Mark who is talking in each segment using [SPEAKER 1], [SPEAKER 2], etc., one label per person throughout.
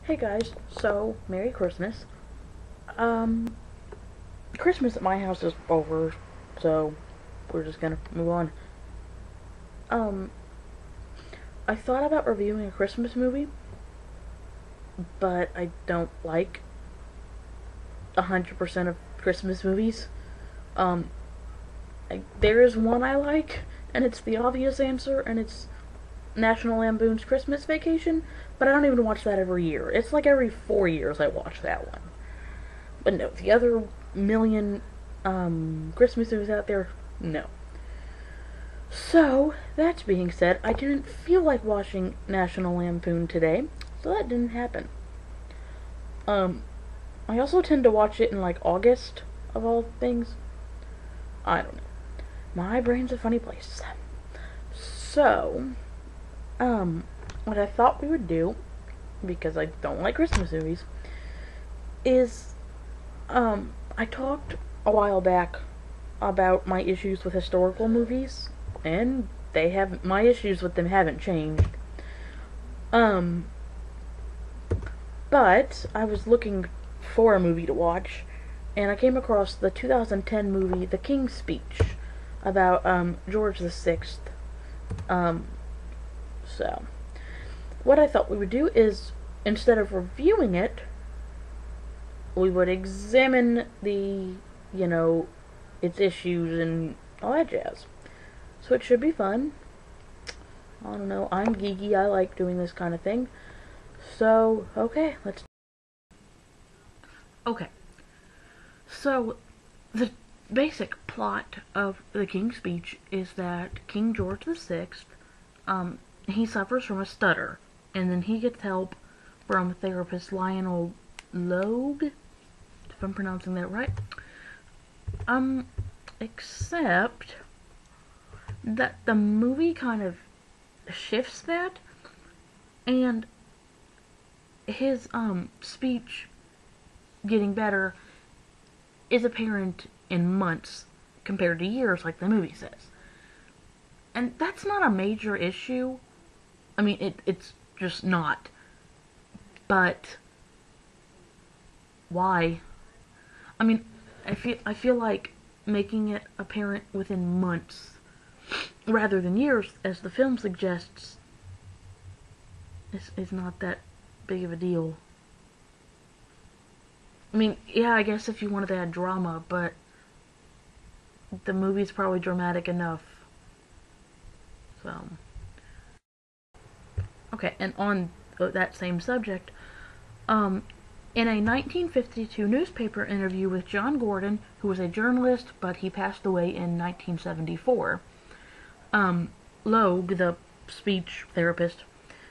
[SPEAKER 1] Hey guys, so Merry Christmas. Um, Christmas at my house is over, so we're just gonna move on. Um, I thought about reviewing a Christmas movie, but I don't like 100% of Christmas movies. Um, there is one I like, and it's the obvious answer, and it's National Lampoon's Christmas Vacation, but I don't even watch that every year. It's like every 4 years I watch that one. But no, the other million Christmas movies out there, no. So, that being said, I didn't feel like watching National Lampoon today, so that didn't happen. Um, I also tend to watch it in like August, of all things. I don't know. My brain's a funny place. So, what I thought we would do, because I don't like Christmas movies, is, I talked a while back about my issues with historical movies, and my issues with them haven't changed. Um, but I was looking for a movie to watch, and I came across the 2010 movie The King's Speech about George VI. So what I thought we would do is, instead of reviewing it, we would examine its issues and all that jazz. So it should be fun. I don't know, I'm geeky, I like doing this kind of thing. So, okay, let's... Okay. So, the basic plot of The King's Speech is that King George VI, he suffers from a stutter, and then he gets help from therapist Lionel Logue, if I'm pronouncing that right. Except that the movie kind of shifts that, and his speech getting better is apparent in months compared to years, like the movie says. And that's not a major issue. I mean, it's just not. But why? I mean, I feel like making it apparent within months rather than years, as the film suggests, is not that big of a deal. I mean, yeah, I guess if you wanted to add drama, but the movie's probably dramatic enough. So, okay, and on that same subject, in a 1952 newspaper interview with John Gordon, who was a journalist, but he passed away in 1974, Logue, the speech therapist,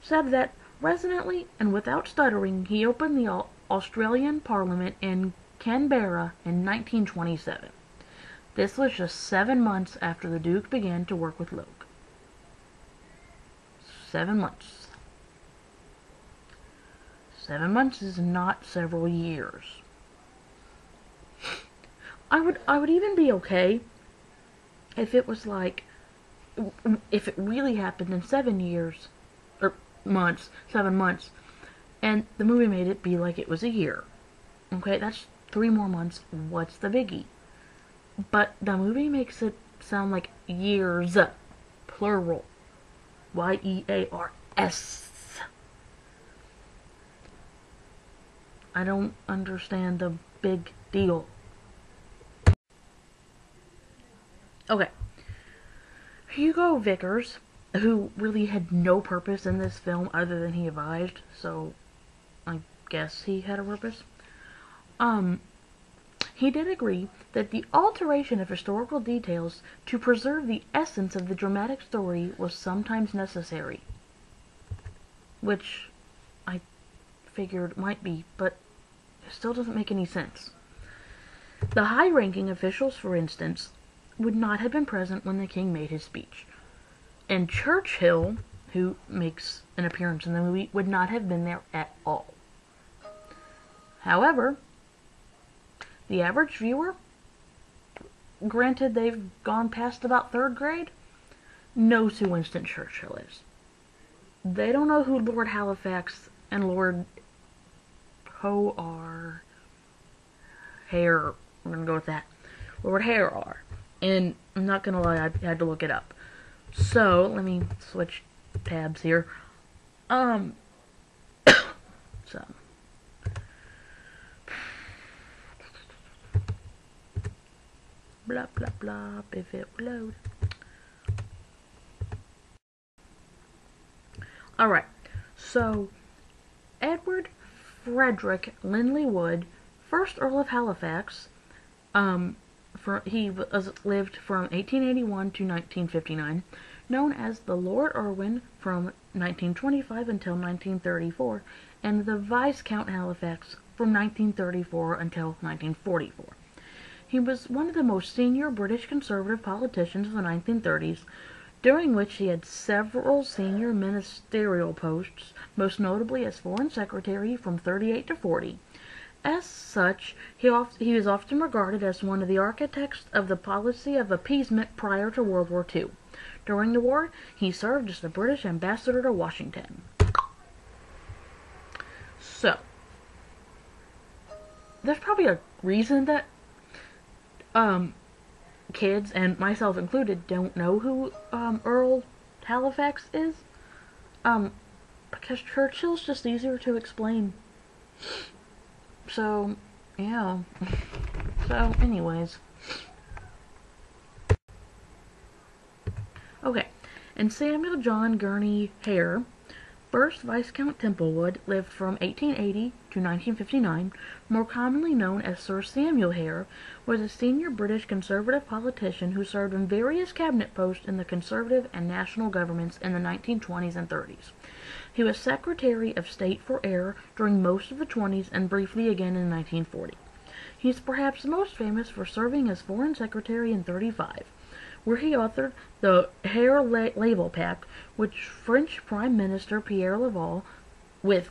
[SPEAKER 1] said that resonantly and without stuttering, he opened the Australian Parliament in Canberra in 1927. This was just 7 months after the Duke began to work with Logue. 7 months. 7 months is not several years. I would even be okay if it was like, if it really happened in 7 years, or months, 7 months, and the movie made it be like it was a year. Okay, that's 3 more months. What's the biggie? But the movie makes it sound like years, plural. Y-E-A-R-S. I don't understand the big deal. Okay. Hugo Vickers, who really had no purpose in this film other than he advised, so I guess he had a purpose. He did agree that the alteration of historical details to preserve the essence of the dramatic story was sometimes necessary. Which I figured might be, but it still doesn't make any sense. The high-ranking officials, for instance, would not have been present when the king made his speech. And Churchhill, who makes an appearance in the movie, would not have been there at all. However, the average viewer, granted they've gone past about 3rd grade, knows who Winston Churchill is. They don't know who Lord Halifax and Lord Hare. Hare. I'm gonna go with that. Lord Hare. And I'm not gonna lie, I had to look it up. So, let me switch tabs here. So. Blah, blah, blah, if it will load. Alright, so, Edward Frederick Linley Wood, 1st Earl of Halifax, he lived from 1881 to 1959, known as the Lord Irwin from 1925 until 1934, and the Viscount Halifax from 1934 until 1944. He was one of the most senior British Conservative politicians of the 1930s, during which he had several senior ministerial posts, most notably as Foreign Secretary from 38 to 40. As such, he was often regarded as one of the architects of the policy of appeasement prior to World War II. During the war, he served as the British ambassador to Washington. So, there's probably a reason that kids, and myself included, don't know who Earl Halifax is. Because Churchill's just easier to explain. So, yeah. So, anyways. Okay. And Samuel John Gurney Hare, 1st Viscount Templewood, lived from 1880 to 1959, more commonly known as Sir Samuel Hare, was a senior British Conservative politician who served in various cabinet posts in the Conservative and national governments in the 1920s and 30s. He was Secretary of State for Air during most of the 20s and briefly again in 1940. He is perhaps most famous for serving as Foreign Secretary in 1935, where he authored the Hare-Laval Pact, which French Prime Minister Pierre Laval, with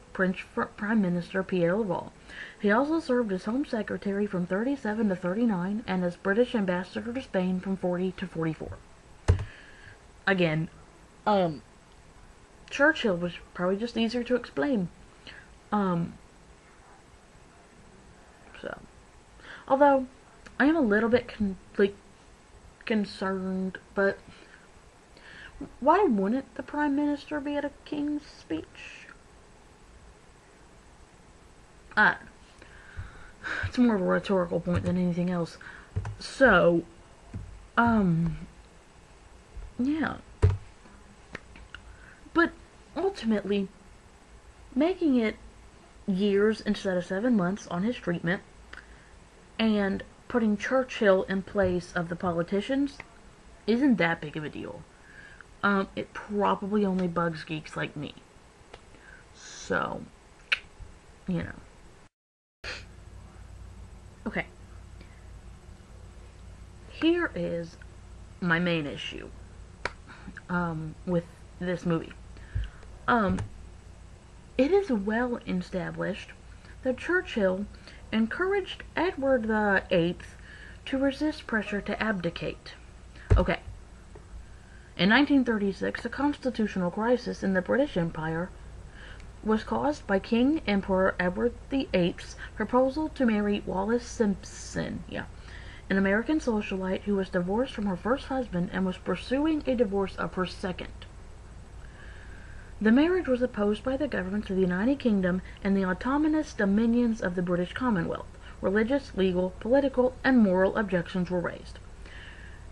[SPEAKER 1] French Prime Minister Pierre Laval. He also served as Home Secretary from 1937 to 1939 and as British Ambassador to Spain from 1940 to 1944. Again, Churchill was probably just easier to explain. So, although I am a little bit concerned, but why wouldn't the Prime Minister be at a King's speech? It's more of a rhetorical point than anything else. So, yeah. But ultimately, making it years instead of 7 months on his treatment, and putting Churchill in place of the politicians isn't that big of a deal. It probably only bugs geeks like me. So, you know. Okay. Here is my main issue with this movie. It is well established that Churchill encouraged Edward VIII to resist pressure to abdicate. Okay. In 1936, a constitutional crisis in the British Empire was caused by King Emperor Edward VIII's proposal to marry Wallis Simpson, an American socialite who was divorced from her first husband and was pursuing a divorce of her second. The marriage was opposed by the governments of the United Kingdom and the autonomous dominions of the British Commonwealth. Religious, legal, political, and moral objections were raised.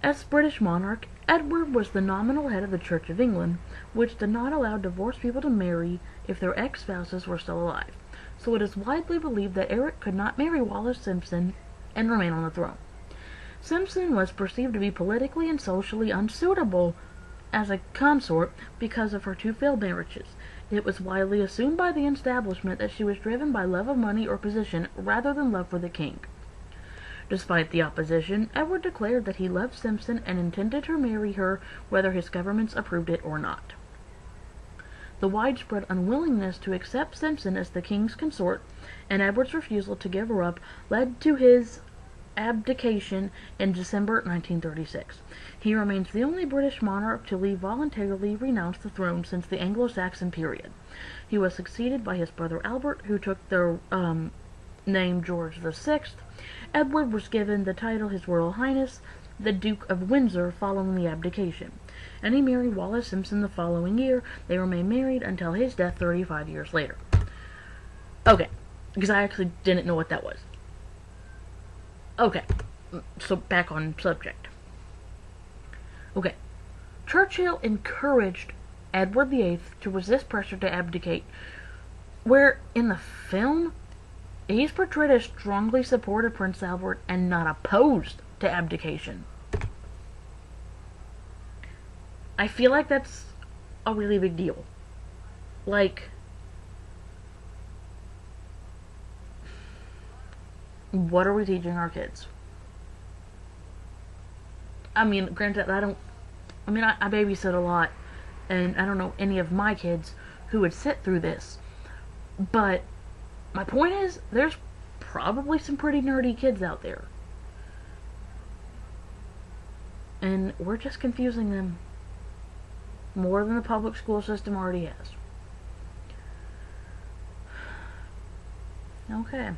[SPEAKER 1] As British monarch, Edward was the nominal head of the Church of England, which did not allow divorced people to marry if their ex-spouses were still alive. So it is widely believed that Eric could not marry Wallis Simpson and remain on the throne. Simpson was perceived to be politically and socially unsuitable as a consort because of her two failed marriages. It was widely assumed by the establishment that she was driven by love of money or position rather than love for the king. Despite the opposition, Edward declared that he loved Simpson and intended to marry her whether his governments approved it or not. The widespread unwillingness to accept Simpson as the king's consort and Edward's refusal to give her up led to his abdication in December 1936. He remains the only British monarch to voluntarily renounce the throne since the Anglo-Saxon period. He was succeeded by his brother Albert, who took the name George VI. Edward was given the title His Royal Highness, the Duke of Windsor, following the abdication, and he married Wallis Simpson the following year. They remained married until his death 35 years later. Okay, because I actually didn't know what that was. Okay, so back on subject. Okay, Churchill encouraged Edward VIII to resist pressure to abdicate, where in the film, he's portrayed as strongly supportive Prince Albert and not opposed to abdication. I feel like that's a really big deal. Like, what are we teaching our kids? I mean, granted, I babysit a lot, and I don't know any of my kids who would sit through this, but my point is, there's probably some pretty nerdy kids out there, and we're just confusing them more than the public school system already has. Okay.